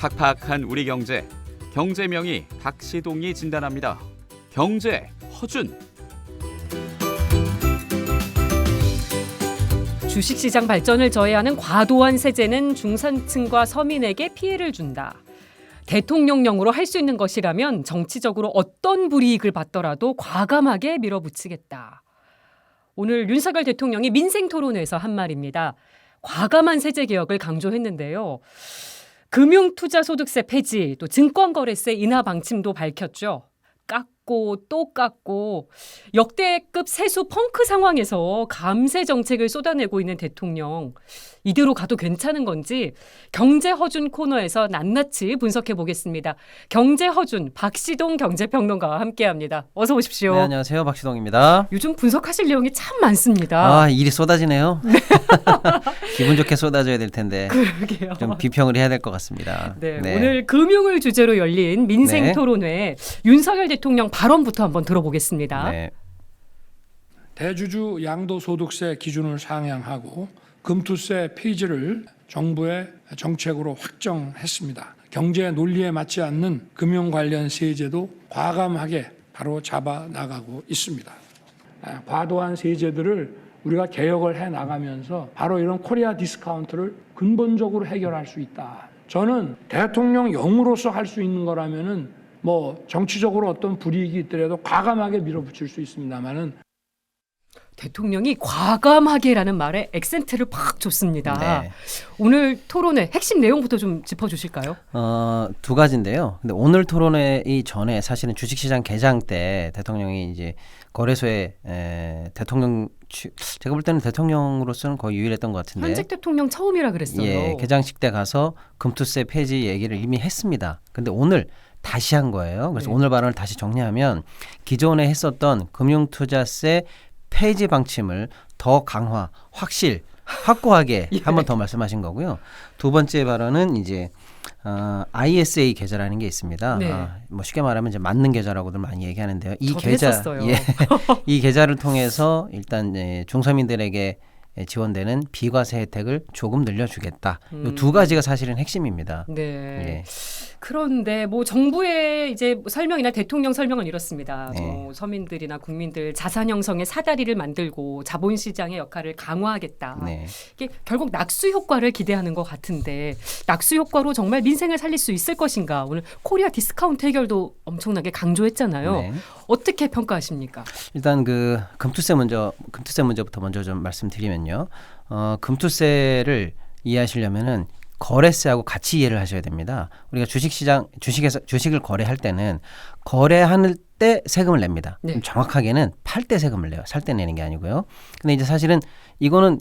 팍팍한 우리 경제, 경제명의 박시동이 진단합니다. 경제 허준. 주식시장 발전을 저해하는 과도한 세제는 중산층과 서민에게 피해를 준다. 대통령령으로 할 수 있는 것이라면 정치적으로 어떤 불이익을 받더라도 과감하게 밀어붙이겠다. 오늘 윤석열 대통령이 민생토론회에서 한 말입니다. 과감한 세제 개혁을 강조했는데요. 금융투자소득세 폐지, 또 증권거래세 인하 방침도 밝혔죠. 깎고 또 깎고 역대급 세수 펑크 상황에서 감세 정책을 쏟아내고 있는 대통령. 이대로 가도 괜찮은 건지 경제허준 코너에서 낱낱이 분석해 보겠습니다. 경제허준 박시동 경제평론가와 함께합니다. 어서 오십시오. 네, 안녕하세요. 박시동입니다. 요즘 분석하실 내용이 참 많습니다. 일이 쏟아지네요. 기분 좋게 쏟아져야 될 텐데 그러게요. 좀 비평을 해야 될 것 같습니다. 네, 오늘 금융을 주제로 열린 민생토론회 윤석열 대통령 발언부터 한번 들어보겠습니다. 네. 대주주 양도소득세 기준을 상향하고 금투세 폐지를 정부의 정책으로 확정했습니다. 경제 논리에 맞지 않는 금융 관련 세제도 과감하게 바로 잡아 나가고 있습니다. 과도한 세제들을 우리가 개혁을 해 나가면서 바로 이런 코리아 디스카운트를 근본적으로 해결할 수 있다. 저는 대통령령으로서 할 수 있는 거라면은 정치적으로 어떤 불이익이 있더라도 과감하게 밀어붙일 수 있습니다만은 대통령이 과감하게라는 말에 액센트를 팍 줬습니다. 네. 오늘 토론회 핵심 내용부터 좀 짚어주실까요? 두 가지인데요. 근데 오늘 토론회 이전에 사실은 주식시장 개장 때 대통령이 이제 거래소에 제가 볼 때는 대통령으로서는 거의 유일했던 것 같은데 현직 대통령 처음이라 그랬어요. 예, 개장식 때 가서 금투세 폐지 얘기를 이미 했습니다. 근데 오늘 다시 한 거예요. 그래서 오늘 발언을 다시 정리하면 기존에 했었던 금융투자세 폐지 방침을 더 강화, 확고하게 한 번 더 말씀하신 거고요. 두 번째 발언은 이제 ISA 계좌라는 게 있습니다. 네. 쉽게 말하면 이제 맞는 계좌라고들 많이 얘기하는데요. 이 저도 계좌, 했었어요. 이 계좌를 통해서 일단 중서민들에게 지원되는 비과세 혜택을 조금 늘려주겠다. 이 두 가지가 사실은 핵심입니다. 네. 예. 그런데 정부의 이제 설명이나 대통령 설명은 이렇습니다. 네. 서민들이나 국민들 자산 형성의 사다리를 만들고 자본시장의 역할을 강화하겠다. 네. 이게 결국 낙수 효과를 기대하는 것 같은데 낙수 효과로 정말 민생을 살릴 수 있을 것인가? 오늘 코리아 디스카운트 해결도 엄청나게 강조했잖아요. 네. 어떻게 평가하십니까? 일단 금투세 문제부터 먼저 좀 말씀드리면요. 금투세를 이해하시려면은 거래세하고 같이 이해를 하셔야 됩니다. 우리가 주식에서 주식을 거래할 때는 거래할 때 세금을 냅니다. 네. 정확하게는 팔 때 세금을 내요. 살 때 내는 게 아니고요. 근데 이제 사실은 이거는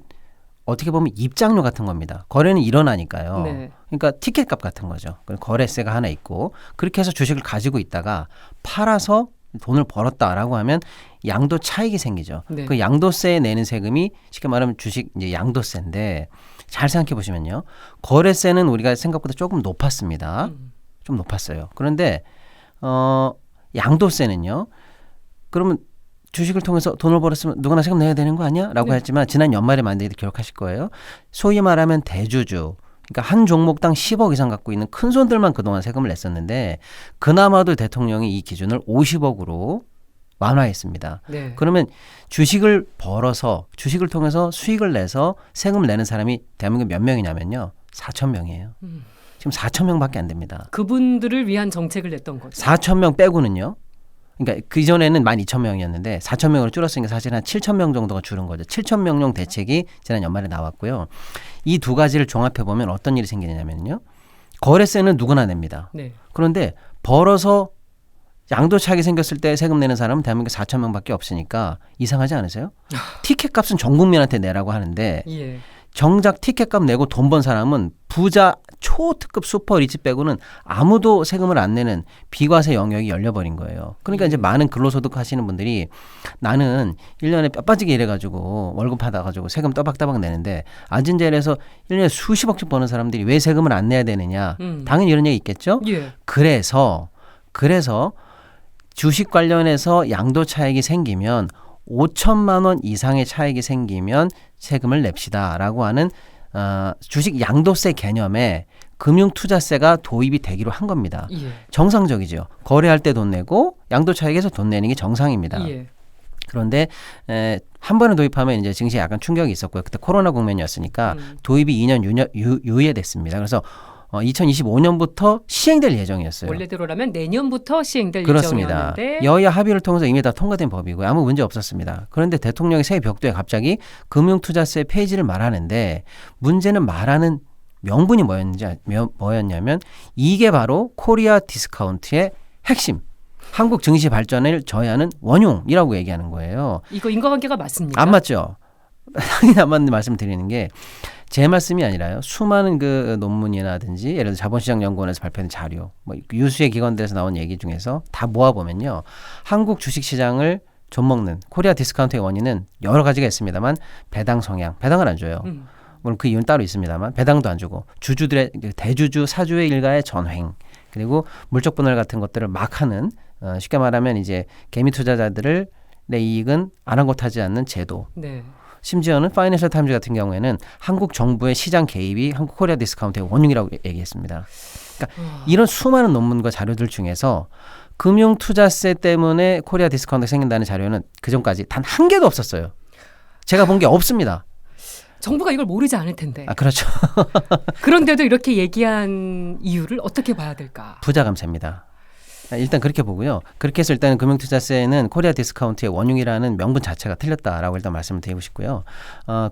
어떻게 보면 입장료 같은 겁니다. 거래는 일어나니까요. 네. 그러니까 티켓값 같은 거죠. 거래세가 하나 있고 그렇게 해서 주식을 가지고 있다가 팔아서 돈을 벌었다라고 하면 양도 차익이 생기죠. 네. 그 양도세에 내는 세금이 쉽게 말하면 주식 이제 양도세인데 잘 생각해 보시면요. 거래세는 우리가 생각보다 조금 높았습니다. 좀 높았어요. 그런데 양도세는요. 그러면 주식을 통해서 돈을 벌었으면 누구나 세금 내야 되는 거 아니야? 라고 했지만 지난 연말에 만들기 기억하실 거예요. 소위 말하면 대주주. 그러니까 한 종목당 10억 이상 갖고 있는 큰 손들만 그동안 세금을 냈었는데 그나마도 대통령이 이 기준을 50억으로 완화했습니다. 네. 그러면 주식을 벌어서 주식을 통해서 수익을 내서 세금을 내는 사람이 대한민국에 몇 명이냐면요. 4천 명이에요. 지금 4천 명밖에 안 됩니다. 그분들을 위한 정책을 냈던 거죠. 4천 명 빼고는요. 그러니까 그전에는 12,000명이었는데 4천 명으로 줄었으니까 사실 한 7천 명 정도가 줄은 거죠. 7천 명용 대책이 지난 연말에 나왔고요. 이 두 가지를 종합해 보면 어떤 일이 생기냐면요. 거래세는 누구나 냅니다. 네. 그런데 벌어서 양도 차익이 생겼을 때 세금 내는 사람은 대한민국에 4천 명밖에 없으니까 이상하지 않으세요? 티켓값은 전 국민한테 내라고 하는데 예. 정작 티켓값 내고 돈 번 사람은 부자 초특급 슈퍼 리치 빼고는 아무도 세금을 안 내는 비과세 영역이 열려버린 거예요. 그러니까 이제 많은 근로소득 하시는 분들이 나는 1년에 뼈 빠지게 일해가지고 월급 받아가지고 세금 떠박떠박 내는데 앉은 자리에서 1년에 수십억씩 버는 사람들이 왜 세금을 안 내야 되느냐. 당연히 이런 얘기 있겠죠. 예. 그래서 주식 관련해서 양도 차익이 생기면 5천만 원 이상의 차익이 생기면 세금을 냅시다라고 하는 주식 양도세 개념에 금융투자세가 도입이 되기로 한 겁니다. 예. 정상적이죠. 거래할 때 돈 내고 양도 차익에서 돈 내는 게 정상입니다. 예. 그런데 한 번에 도입하면 이제 증시에 약간 충격이 있었고요. 그때 코로나 국면이었으니까 도입이 2년 유예됐습니다. 그래서 2025년부터 시행될 예정이었어요. 원래대로라면 내년부터 시행될 그렇습니다. 예정이었는데 여야 합의를 통해서 이미 다 통과된 법이고요. 아무 문제 없었습니다. 그런데 대통령이 새 벽두에 갑자기 금융투자세 폐지를 말하는데 문제는 말하는 명분이 뭐였냐면 이게 바로 코리아 디스카운트의 핵심. 한국 증시 발전을 저해하는 원흉이라고 얘기하는 거예요. 이거 인과관계가 맞습니까? 안 맞죠? 당연히 안 맞는 말씀 드리는 게 제 말씀이 아니라요. 수많은 그 논문이라든지 예를 들어 자본시장연구원에서 발표된 자료, 뭐 유수의 기관들에서 나온 얘기 중에서 다 모아보면요. 한국 주식시장을 좀먹는 코리아 디스카운트의 원인은 여러 가지가 있습니다만 배당 성향, 배당을 안 줘요. 물론 그 이유는 따로 있습니다만 배당도 안 주고 주주들의 대주주 사주의 일가의 전횡 그리고 물적 분할 같은 것들을 막 하는 쉽게 말하면 이제 개미 투자자들의 이익은 아랑곳하지 않는 제도. 네. 심지어는 파이낸셜 타임즈 같은 경우에는 한국 정부의 시장 개입이 한국 코리아 디스카운트의 원흉이라고 얘기했습니다. 그러니까 이런 수많은 논문과 자료들 중에서 금융투자세 때문에 코리아 디스카운트가 생긴다는 자료는 그전까지 단 한 개도 없었어요. 제가 본 게 없습니다. 정부가 이걸 모르지 않을 텐데. 아, 그렇죠. 그런데도 이렇게 얘기한 이유를 어떻게 봐야 될까? 부자 감세입니다. 일단 그렇게 보고요. 그렇게 해서 일단 금융투자세는 코리아 디스카운트의 원흉이라는 명분 자체가 틀렸다라고 일단 말씀을 드리고 싶고요.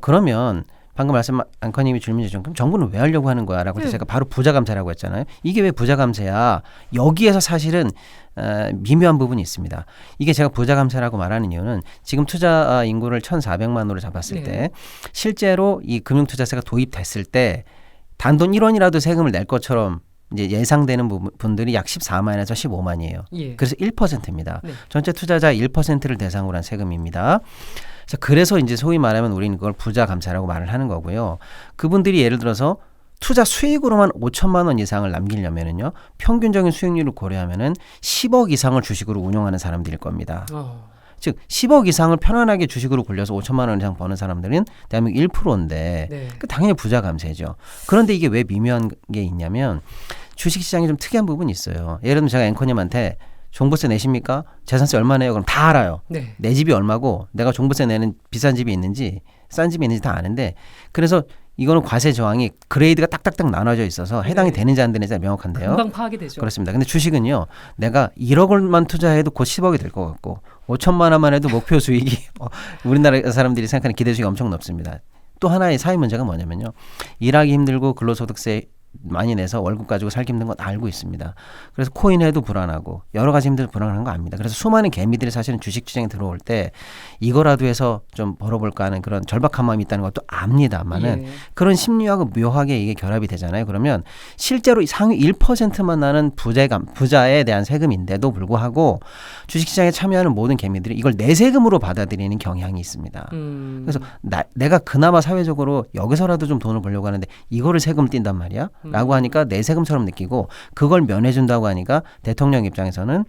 그러면 방금 말씀 앵커님이 질문해 주신 그럼 정부는 왜 하려고 하는 거야? 라고 해서 제가 바로 부자 감세라고 했잖아요. 이게 왜 부자 감세야? 여기에서 사실은 미묘한 부분이 있습니다. 이게 제가 부자 감세라고 말하는 이유는 지금 투자 인구를 1,400만으로 잡았을 때 실제로 이 금융투자세가 도입됐을 때 단돈 1원이라도 세금을 낼 것처럼 이제 예상되는 분들이 약 14만에서 15만이에요. 예. 그래서 1%입니다. 네. 전체 투자자 1%를 대상으로 한 세금입니다. 그래서 이제 소위 말하면 우리는 그걸 부자 감세라고 말을 하는 거고요. 그분들이 예를 들어서 투자 수익으로만 5천만 원 이상을 남기려면은요. 평균적인 수익률을 고려하면은 10억 이상을 주식으로 운용하는 사람들일 겁니다. 즉 10억 이상을 편안하게 주식으로 굴려서 5천만 원 이상 버는 사람들은 대한민국 1%인데 네. 당연히 부자 감세죠. 그런데 이게 왜 미묘한 게 있냐면 주식시장이 좀 특이한 부분이 있어요. 예를 들면 제가 앵커님한테 종부세 내십니까? 재산세 얼마 내요? 그럼 다 알아요. 네. 내 집이 얼마고 내가 종부세 내는 비싼 집이 있는지 싼 집이 있는지 다 아는데 그래서 이거는 과세 저항이 그레이드가 딱딱딱 나눠져 있어서 해당이 네. 되는지 안 되는지 명확한데요. 금방 파악이 되죠. 그렇습니다. 근데 주식은요. 내가 1억 원만 투자해도 곧 10억이 될 것 같고 5천만 원만 해도 목표 수익이 우리나라 사람들이 생각하는 기대 수익이 엄청 높습니다. 또 하나의 사회 문제가 뭐냐면요. 일하기 힘들고 근로소득세 많이 내서 월급 가지고 살기 힘든 건 알고 있습니다. 그래서 코인해도 불안하고 여러 가지 힘들고 불안한 거 압니다. 그래서 수많은 개미들이 사실은 주식시장에 들어올 때 이거라도 해서 좀 벌어볼까 하는 그런 절박한 마음이 있다는 것도 압니다만은 그런 심리하고 묘하게 이게 결합이 되잖아요. 그러면 실제로 상위 1%만 나는 부자에 대한 세금인데도 불구하고 주식시장에 참여하는 모든 개미들이 이걸 내 세금으로 받아들이는 경향이 있습니다. 그래서 내가 그나마 사회적으로 여기서라도 좀 돈을 벌려고 하는데 이거를 세금 띈단 말이야? 라고 하니까 내 세금처럼 느끼고 그걸 면해준다고 하니까 대통령 입장에서는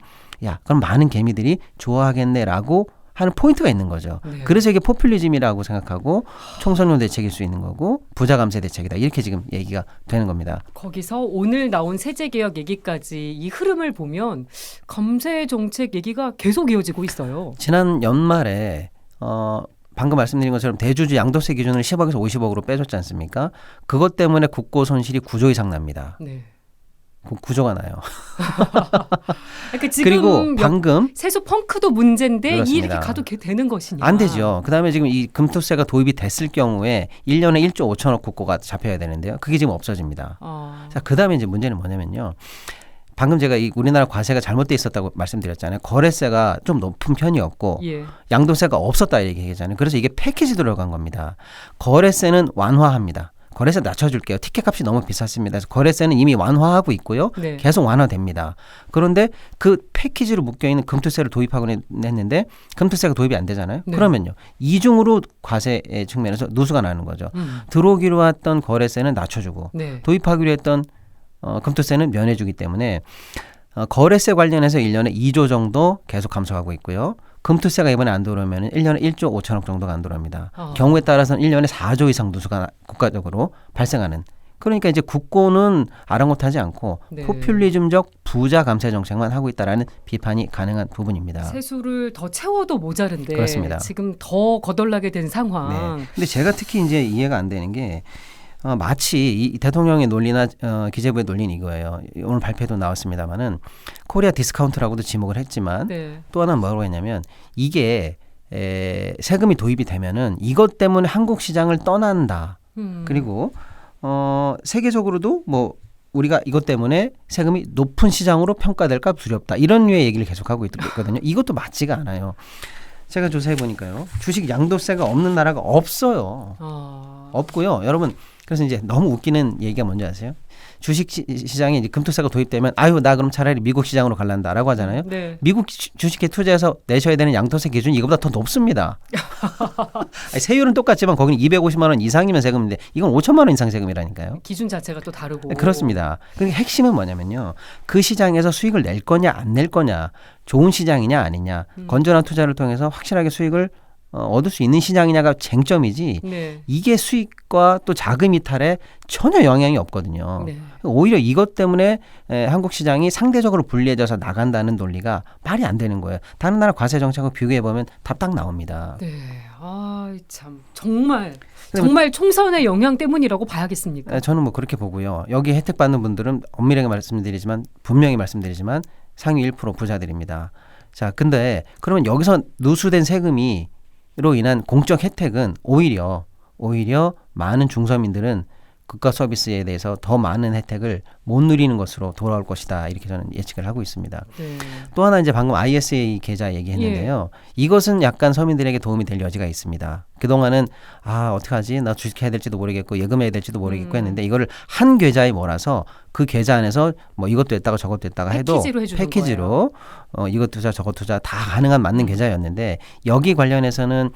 야 그럼 많은 개미들이 좋아하겠네라고 하는 포인트가 있는 거죠. 네. 그래서 이게 포퓰리즘이라고 생각하고 총선용 대책일 수 있는 거고 부자 감세 대책이다. 이렇게 지금 얘기가 되는 겁니다. 거기서 오늘 나온 세제개혁 얘기까지 이 흐름을 보면 감세 정책 얘기가 계속 이어지고 있어요. 지난 연말에 방금 말씀드린 것처럼 대주주 양도세 기준을 10억에서 50억으로 빼줬지 않습니까? 그것 때문에 국고 손실이 9조 이상 납니다. 네. 9조가 나요. 그러니까 지금 그리고 방금 세수 펑크도 문제인데 그렇습니다. 이렇게 가도 되는 것이냐. 안 되죠. 그다음에 지금 이 금투세가 도입이 됐을 경우에 1년에 1조 5천억 국고가 잡혀야 되는데요. 그게 지금 없어집니다. 자, 그다음에 이제 문제는 뭐냐면요. 방금 제가 이 우리나라 과세가 잘못돼 있었다고 말씀드렸잖아요. 거래세가 좀 높은 편이었고 예. 양도세가 없었다 얘기했잖아요. 그래서 이게 패키지 들어간 겁니다. 거래세는 완화합니다. 거래세 낮춰줄게요. 티켓 값이 너무 비쌌습니다. 그래서 거래세는 이미 완화하고 있고요. 네. 계속 완화됩니다. 그런데 그 패키지로 묶여있는 금투세를 도입하곤 했는데 금투세가 도입이 안 되잖아요. 네. 그러면요. 이중으로 과세의 측면에서 누수가 나는 거죠. 들어오기로 했던 거래세는 낮춰주고 네. 도입하기로 했던 금투세는 면해주기 때문에 거래세 관련해서 1년에 2조 정도 계속 감소하고 있고요. 금투세가 이번에 안 들어오면 1년에 1조 5천억 정도가 안 들어옵니다. 아. 경우에 따라서는 1년에 4조 이상 누수가 국가적으로 발생하는. 그러니까 이제 국고는 아랑곳하지 않고 네. 포퓰리즘적 부자 감세 정책만 하고 있다라는 비판이 가능한 부분입니다. 세수를 더 채워도 모자른데 그렇습니다. 지금 더 거덜나게 된 상황. 네. 근데 제가 특히 이제 이해가 안 되는 게 마치 이 대통령의 논리나 기재부의 논리는 이거예요. 오늘 발표도 나왔습니다마는 코리아 디스카운트라고도 지목을 했지만 네. 또 하나 뭐라고 했냐면 이게 세금이 도입이 되면은 이것 때문에 한국 시장을 떠난다. 그리고 세계적으로도 뭐 우리가 이것 때문에 세금이 높은 시장으로 평가될까 두렵다. 이런 류의 얘기를 계속하고 있거든요. 이것도 맞지가 않아요. 제가 조사해 보니까요. 주식 양도세가 없는 나라가 없어요. 없고요. 여러분 그래서 이제 너무 웃기는 얘기가 뭔지 아세요? 주식 시장에 이제 금투세가 도입되면 아유 나 그럼 차라리 미국 시장으로 갈란다라고 하잖아요. 네. 미국 주식에 투자해서 내셔야 되는 양도세 기준이 이거보다 더 높습니다. 아니, 세율은 똑같지만 거기는 250만 원 이상이면 세금인데 이건 5천만 원 이상 세금이라니까요. 기준 자체가 또 다르고. 네, 그렇습니다. 그러니까 핵심은 뭐냐면요. 그 시장에서 수익을 낼 거냐 안 낼 거냐 좋은 시장이냐 아니냐 건전한 투자를 통해서 확실하게 수익을 얻을 수 있는 시장이냐가 쟁점이지 네. 이게 수익과 또 자금 이탈에 전혀 영향이 없거든요. 네. 오히려 이것 때문에 한국 시장이 상대적으로 불리해져서 나간다는 논리가 말이 안 되는 거예요. 다른 나라 과세 정책하고 비교해 보면 답 딱 나옵니다. 네. 아, 참 정말 총선의 영향 때문이라고 봐야겠습니까? 저는 뭐 그렇게 보고요. 여기 혜택 받는 분들은 엄밀하게 분명히 말씀드리지만 상위 1% 부자들입니다. 자, 근데 그러면 여기서 누수된 세금으로 인한 공적 혜택은 오히려 많은 중서민들은 국가 서비스에 대해서 더 많은 혜택을 못 누리는 것으로 돌아올 것이다. 이렇게 저는 예측을 하고 있습니다. 네. 또 하나 이제 방금 ISA 계좌 얘기했는데요. 이것은 약간 서민들에게 도움이 될 여지가 있습니다. 그동안은 어떡하지? 나 주식해야 될지도 모르겠고 예금해야 될지도 모르겠고 했는데 이거를 한 계좌에 몰아서 그 계좌 안에서 뭐 이것도 했다가 저것도 했다가 해도 패키지로 이것 투자 저것 투자 다 가능한 맞는 계좌였는데 여기 관련해서는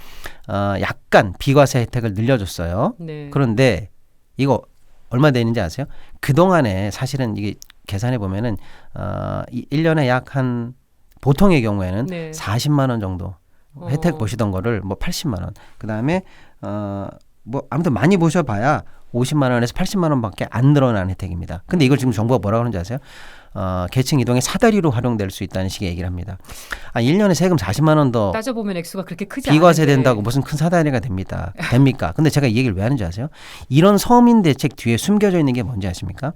약간 비과세 혜택을 늘려줬어요. 네. 그런데 이거 얼마 되는지 아세요? 그동안에 사실은 이게 계산해 보면은 1년에 약 한 보통의 경우에는 네. 40만 원 정도 혜택 보시던 거를 뭐 80만 원. 그다음에 뭐 아무튼 많이 보셔 봐야 50만 원에서 80만 원밖에 안 늘어난 혜택입니다. 근데 이걸 지금 정부가 뭐라고 하는지 아세요? 계층 이동의 사다리로 활용될 수 있다는 식의 얘기를 합니다. 1년에 세금 40만 원 더 따져보면 액수가 그렇게 크지 비과세 않은데. 된다고 무슨 큰 사다리가 됩니까? 근데 제가 이 얘기를 왜 하는지 아세요? 이런 서민 대책 뒤에 숨겨져 있는 게 뭔지 아십니까?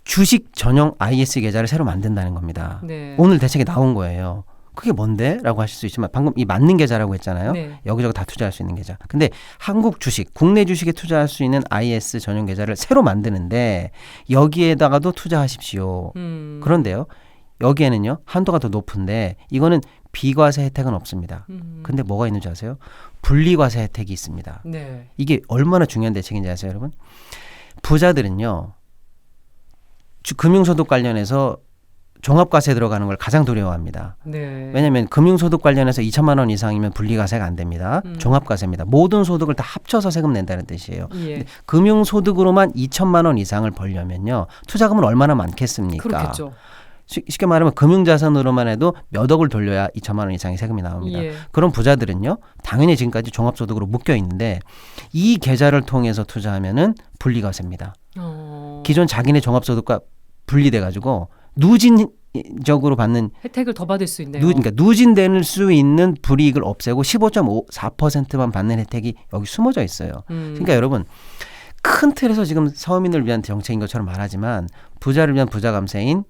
주식 전용 IS 계좌를 새로 만든다는 겁니다. 네. 오늘 대책에 나온 거예요. 그게 뭔데? 라고 하실 수 있지만 방금 이 맞는 계좌라고 했잖아요. 네. 여기저기 다 투자할 수 있는 계좌. 근데 한국 주식, 국내 주식에 투자할 수 있는 IS 전용 계좌를 새로 만드는데 여기에다가도 투자하십시오. 그런데요. 여기에는요. 한도가 더 높은데 이거는 비과세 혜택은 없습니다. 근데 뭐가 있는지 아세요? 분리과세 혜택이 있습니다. 네. 이게 얼마나 중요한 대책인지 아세요, 여러분? 부자들은요. 금융소득 관련해서 종합과세 들어가는 걸 가장 두려워합니다. 네. 왜냐하면 금융소득 관련해서 2천만 원 이상이면 분리과세가 안 됩니다. 종합과세입니다. 모든 소득을 다 합쳐서 세금 낸다는 뜻이에요. 예. 금융소득으로만 2천만 원 이상을 벌려면요. 투자금은 얼마나 많겠습니까? 그렇겠죠. 쉽게 말하면 금융자산으로만 해도 몇 억을 돌려야 2천만 원 이상의 세금이 나옵니다. 예. 그런 부자들은요. 당연히 지금까지 종합소득으로 묶여 있는데 이 계좌를 통해서 투자하면은 분리과세입니다. 기존 자기네 종합소득과 분리돼 가지고 누진적으로 받는 혜택을 더 받을 수 있네요. 그러니까 누진될 수 있는 불이익을 없애고 15.4%만 받는 혜택이 여기 숨어져 있어요. 그러니까 여러분 큰 틀에서 지금 서민을 위한 정책인 것처럼 말하지만 부자를 위한 부자 감세인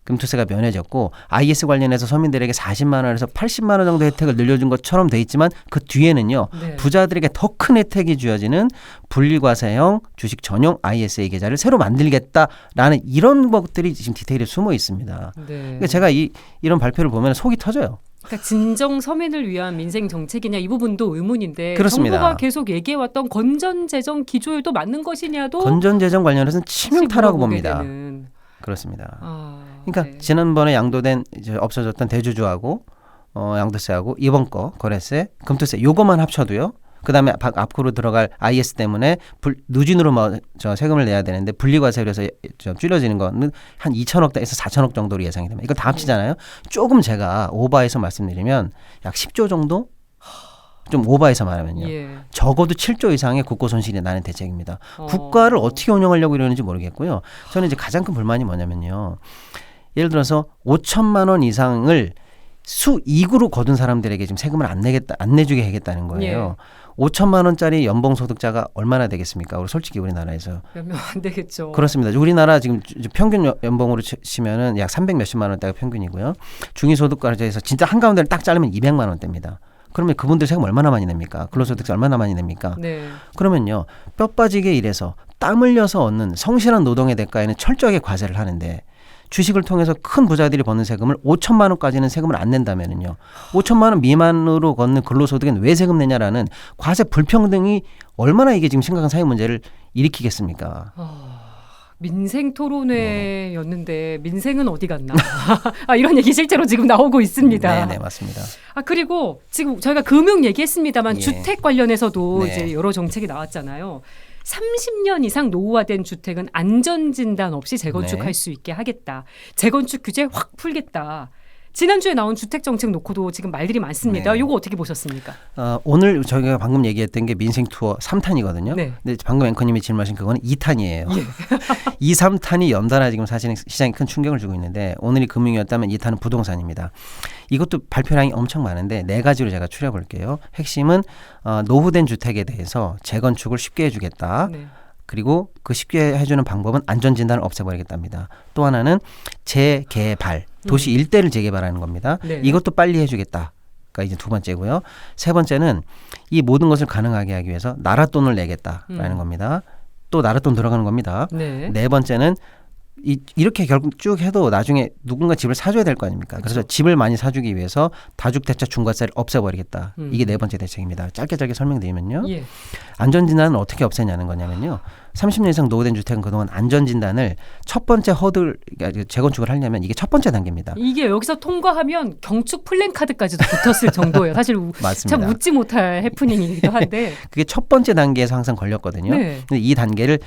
금투세가 면해졌고 IS 관련해서 서민들에게 40만 원에서 80만 원 정도 혜택을 늘려준 것처럼 돼 있지만 그 뒤에는요. 네. 부자들에게 더 큰 혜택이 주어지는 분리과세형 주식 전용 ISA 계좌를 새로 만들겠다라는 이런 것들이 지금 디테일에 숨어 있습니다. 네. 그러니까 제가 이런 발표를 보면 속이 터져요. 그러니까 진정 서민을 위한 민생 정책이냐 이 부분도 의문인데 그렇습니다. 정부가 계속 얘기해왔던 건전재정 기조에도 맞는 것이냐도 건전재정 관련해서는 치명타라고 물어보게 봅니다. 되는. 그렇습니다. 아, 그러니까 네. 지난번에 양도된 이제 없어졌던 대주주하고 양도세하고 이번 거 거래세, 금투세 요거만 합쳐도요. 그다음에 앞으로 들어갈 IS 때문에 누진으로 세금을 내야 되는데 분리과세로 좀 줄여지는 거는 한 2천억에서 4천억 정도로 예상이 됩니다. 이걸 다 합치잖아요. 조금 제가 오버해서 말씀드리면 약 10조 정도? 좀 오버해서 말하면요. 예. 적어도 7조 이상의 국고 손실이 나는 대책입니다. 국가를 어떻게 운영하려고 이러는지 모르겠고요. 저는 이제 가장 큰 불만이 뭐냐면요. 예를 들어서 5천만 원 이상을 수익으로 거둔 사람들에게 지금 세금을 안 내주게 하겠다는 거예요. 5천만 원짜리 연봉 소득자가 얼마나 되겠습니까? 솔직히 우리나라에서 몇 명 안 되겠죠. 그렇습니다. 우리나라 지금 평균 연봉으로 치면은 약 300 몇십만 원대가 평균이고요. 중위소득과에서 진짜 한가운데를 딱 자르면 200만 원대입니다. 그러면 그분들 세금 얼마나 많이 냅니까? 근로소득세 얼마나 많이 냅니까? 네. 그러면요. 뼈 빠지게 일해서 땀 흘려서 얻는 성실한 노동의 대가에는 철저하게 과세를 하는데 주식을 통해서 큰 부자들이 버는 세금을 5천만 원까지는 세금을 안 낸다면은요. 5천만 원 미만으로 걷는 근로소득엔 왜 세금 내냐라는 과세 불평등이 얼마나 이게 지금 심각한 사회 문제를 일으키겠습니까? 민생 토론회였는데 민생은 어디 갔나? 이런 얘기 실제로 지금 나오고 있습니다. 네, 맞습니다. 그리고 지금 저희가 금융 얘기했습니다만 예. 주택 관련해서도 네. 이제 여러 정책이 나왔잖아요. 30년 이상 노후화된 주택은 안전진단 없이 재건축할 네. 수 있게 하겠다. 재건축 규제 확 풀겠다. 지난주에 나온 주택 정책 놓고도 지금 말들이 많습니다. 네. 이거 어떻게 보셨습니까? 오늘 저희가 방금 얘기했던 게 민생 투어 3탄이거든요. 네. 근데 방금 앵커님이 질문하신 그거는 2탄이에요. 2, 3탄이 연달아 지금 사실은 시장에 큰 충격을 주고 있는데 오늘이 금융이었다면 2탄은 부동산입니다. 이것도 발표량이 엄청 많은데 4가지로 제가 추려볼게요. 핵심은 노후된 주택에 대해서 재건축을 쉽게 해주겠다. 네. 그리고 그 쉽게 해주는 방법은 안전진단을 없애버리겠답니다. 또 하나는 재개발, 도시 일대를 재개발하는 겁니다. 네. 이것도 빨리 해주겠다. 가 이제 두 번째고요. 세 번째는 이 모든 것을 가능하게 하기 위해서 나라 돈을 내겠다라는 겁니다. 또 나라 돈 들어가는 겁니다. 네. 네 번째는 이렇게 결국 쭉 해도 나중에 누군가 집을 사줘야 될 거 아닙니까? 그래서 집을 많이 사주기 위해서 다주택자 중과세를 없애버리겠다. 이게 네 번째 대책입니다. 짧게 설명드리면요. 예. 안전진단은 어떻게 없애냐는 거냐면요. 30년 이상 노후된 주택은 그동안 안전진단을 첫 번째 그러니까 재건축을 하려면 이게 첫 번째 단계입니다. 이게 여기서 통과하면 경축 플랜카드까지도 붙었을 정도예요. 사실 맞습니다. 참 웃지 못할 해프닝이기도 한데. 그게 첫 번째 단계에서 항상 걸렸거든요. 네. 근데 이 단계를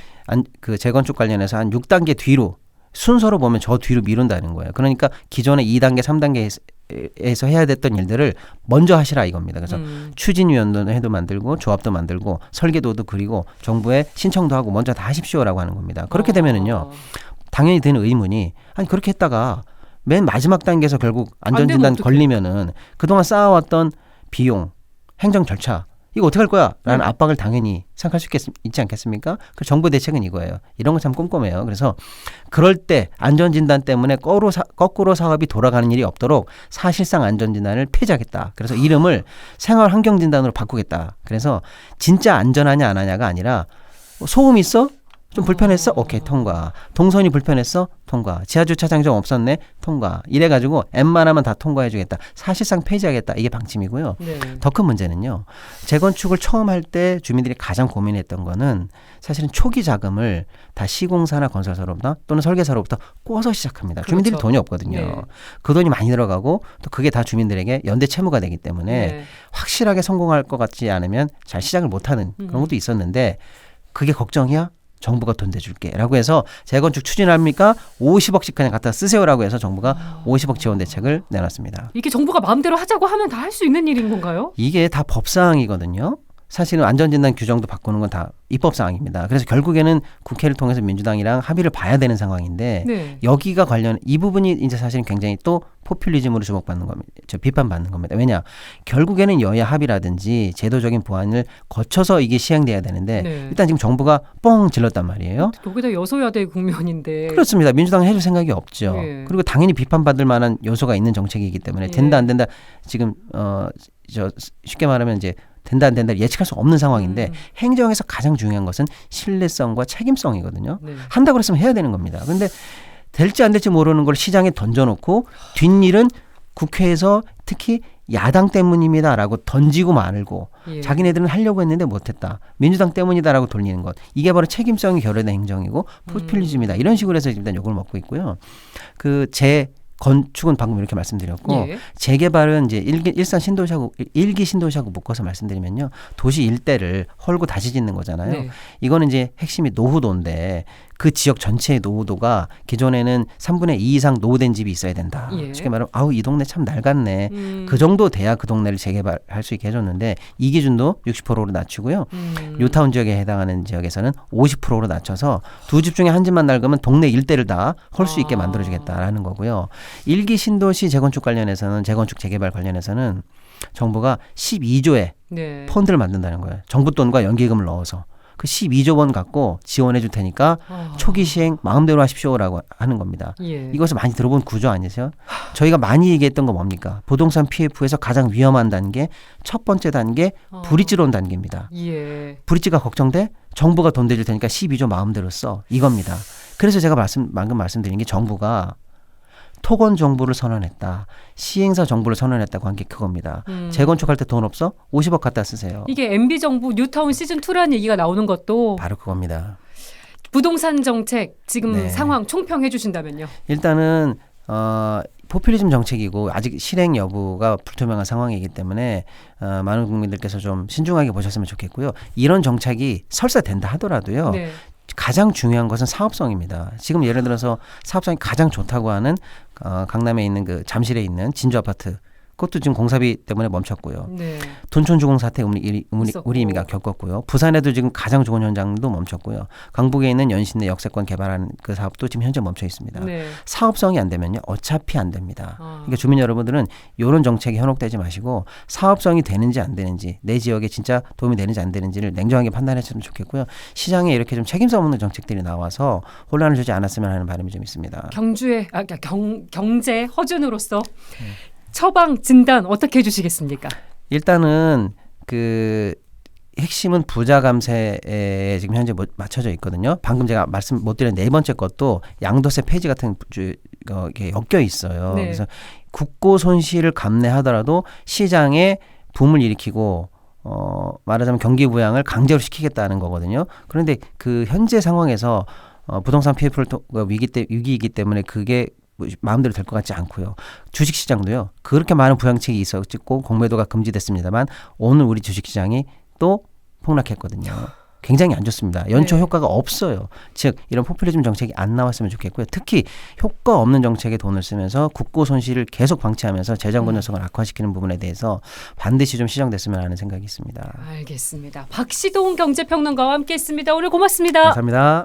그 재건축 관련해서 한 6단계 뒤로 순서로 보면 저 뒤로 미룬다는 거예요. 그러니까 기존의 2단계, 3단계에서 해야 됐던 일들을 먼저 하시라 이겁니다. 그래서 추진위원회도 만들고 조합도 만들고 설계도도 그리고 정부에 신청도 하고 먼저 다 하십시오라고 하는 겁니다. 그렇게 되면은요. 당연히 드는 의문이 아니 그렇게 했다가 맨 마지막 단계에서 결국 안전진단 걸리면은 그동안 쌓아왔던 비용, 행정 절차 이거 어떻게 할 거야? 라는 압박을 당연히 생각할 수 있지 않겠습니까? 그 정부 대책은 이거예요. 이런 거 참 꼼꼼해요. 그래서 그럴 때 안전진단 때문에 거꾸로 사업이 돌아가는 일이 없도록 사실상 안전진단을 폐지하겠다. 그래서 이름을 생활환경진단으로 바꾸겠다. 그래서 진짜 안전하냐 안 하냐가 아니라 소음 있어? 좀 불편했어? 오케이 통과. 동선이 불편했어? 통과. 지하주차장 좀 없었네? 통과. 이래가지고 웬만하면 다 통과해주겠다. 사실상 폐지하겠다. 이게 방침이고요. 네. 더 큰 문제는요. 재건축을 처음 할 때 주민들이 가장 고민했던 거는 사실은 초기 자금을 다 시공사나 건설사로부터 또는 설계사로부터 꿔서 시작합니다. 그렇죠. 주민들이 돈이 없거든요. 네. 그 돈이 많이 들어가고 또 그게 다 주민들에게 연대 채무가 되기 때문에 네. 확실하게 성공할 것 같지 않으면 잘 시작을 못하는 그런 것도 있었는데 그게 걱정이야? 정부가 돈 대줄게 라고 해서 재건축 추진합니까? 50억씩 그냥 갖다 쓰세요라고 해서 정부가 50억 지원 대책을 내놨습니다. 이게 정부가 마음대로 하자고 하면 다 할 수 있는 일인 건가요? 이게 다 법사항이거든요. 사실은 안전진단 규정도 바꾸는 건 다 입법사항입니다. 그래서 결국에는 국회를 통해서 민주당이랑 합의를 봐야 되는 상황인데 네. 여기가 관련 이 부분이 이제 사실은 굉장히 또 포퓰리즘으로 주목받는 겁니다. 비판받는 겁니다. 왜냐? 결국에는 여야 합의라든지 제도적인 보완을 거쳐서 이게 시행돼야 되는데 네. 일단 지금 정부가 뻥 질렀단 말이에요. 여기다 여소야대 국면인데. 그렇습니다. 민주당은 해줄 생각이 없죠. 네. 그리고 당연히 비판받을 만한 요소가 있는 정책이기 때문에 된다 안 된다 지금 쉽게 말하면 이제 된다 안 된다 예측할 수 없는 상황인데 행정에서 가장 중요한 것은 신뢰성과 책임성이거든요. 네. 한다고 그랬으면 해야 되는 겁니다. 그런데 될지 안 될지 모르는 걸 시장에 던져놓고 뒷일은 국회에서 특히 야당 때문입니다라고 던지고 말고 예. 자기네들은 하려고 했는데 못했다. 민주당 때문이다라고 돌리는 것. 이게 바로 책임성이 결여된 행정이고 포퓰리즘이다. 이런 식으로 해서 일단 욕을 먹고 있고요. 그 건축은 방금 이렇게 말씀드렸고 예. 재개발은 이제 일산 신도시하고 일기 신도시하고 묶어서 말씀드리면요. 도시 일대를 헐고 다시 짓는 거잖아요. 네. 이거는 이제 핵심이 노후도인데 그 지역 전체의 노후도가 기존에는 3분의 2 이상 노후된 집이 있어야 된다. 예. 쉽게 말하면 아우 이 동네 참 낡았네. 음. 그 정도 돼야 그 동네를 재개발할 수 있게 해줬는데 이 기준도 60%로 낮추고요. 뉴타운 지역에 해당하는 지역에서는 50%로 낮춰서 두 집 중에 한 집만 낡으면 동네 일대를 다 헐 수 있게 아. 만들어주겠다라는 거고요. 일기 신도시 재건축 관련해서는 재건축 재개발 관련해서는 정부가 12조의 네. 펀드를 만든다는 거예요. 정부 돈과 연기금을 넣어서 그 12조 원 갖고 지원해 줄 테니까 아. 초기 시행 마음대로 하십시오라고 하는 겁니다. 예. 이것을 많이 들어본 구조 아니세요? 저희가 많이 얘기했던 거 뭡니까? 부동산 PF에서 가장 위험한 단계, 첫 번째 단계 브릿지론 단계입니다. 예. 브릿지가 걱정돼? 정부가 돈 대줄 테니까 12조 마음대로 써. 이겁니다. 그래서 제가 방금 말씀드린 게 정부가 토건 정부를 선언했다. 시행사 정부를 선언했다고 한 게 그겁니다. 재건축할 때 돈 없어? 50억 갖다 쓰세요. 이게 MB 정부 뉴타운 시즌 2라는 얘기가 나오는 것도 바로 그겁니다. 부동산 정책 지금 네. 상황 총평해 주신다면요. 일단은 포퓰리즘 정책이고 아직 실행 여부가 불투명한 상황이기 때문에 많은 국민들께서 좀 신중하게 보셨으면 좋겠고요. 이런 정책이 설사 된다 하더라도요. 네. 가장 중요한 것은 사업성입니다. 지금 예를 들어서 사업성이 가장 좋다고 하는 강남에 있는 그 잠실에 있는 진주 아파트 그것도 지금 공사비 때문에 멈췄고요. 네. 둔촌주공 사태 있었고. 우리 이미가 겪었고요. 부산에도 지금 가장 좋은 현장도 멈췄고요. 강북에 있는 연신내 역세권 개발하는 그 사업도 지금 현재 멈춰 있습니다. 네. 사업성이 안 되면요. 어차피 안 됩니다. 아. 그러니까 주민 여러분들은 이런 정책에 현혹되지 마시고 사업성이 되는지 안 되는지 내 지역에 진짜 도움이 되는지 안 되는지를 냉정하게 판단했으면 좋겠고요. 시장에 이렇게 좀 책임감 없는 정책들이 나와서 혼란을 주지 않았으면 하는 바람이 좀 있습니다. 그러니까 경제 허준으로서 처방 진단 어떻게 해주시겠습니까? 일단은 그 핵심은 부자 감세에 지금 현재 맞춰져 있거든요. 방금 제가 말씀 못 드린 네 번째 것도 양도세 폐지 같은 이렇게 엮여 있어요. 네. 그래서 국고 손실을 감내하더라도 시장에 붐을 일으키고 말하자면 경기 부양을 강제로 시키겠다는 거거든요. 그런데 그 현재 상황에서 부동산 PF를 위기이기 때문에 그게 마음대로 될 것 같지 않고요. 주식시장도요. 그렇게 많은 부양책이 있었고 공매도가 금지됐습니다만 오늘 우리 주식시장이 또 폭락했거든요. 굉장히 안 좋습니다. 연초 네. 효과가 없어요. 즉 이런 포퓰리즘 정책이 안 나왔으면 좋겠고요. 특히 효과 없는 정책에 돈을 쓰면서 국고 손실을 계속 방치하면서 재정 건전성을 악화시키는 부분에 대해서 반드시 좀 시정됐으면 하는 생각이 있습니다. 알겠습니다. 박시동 경제평론가와 함께했습니다. 오늘 고맙습니다. 감사합니다.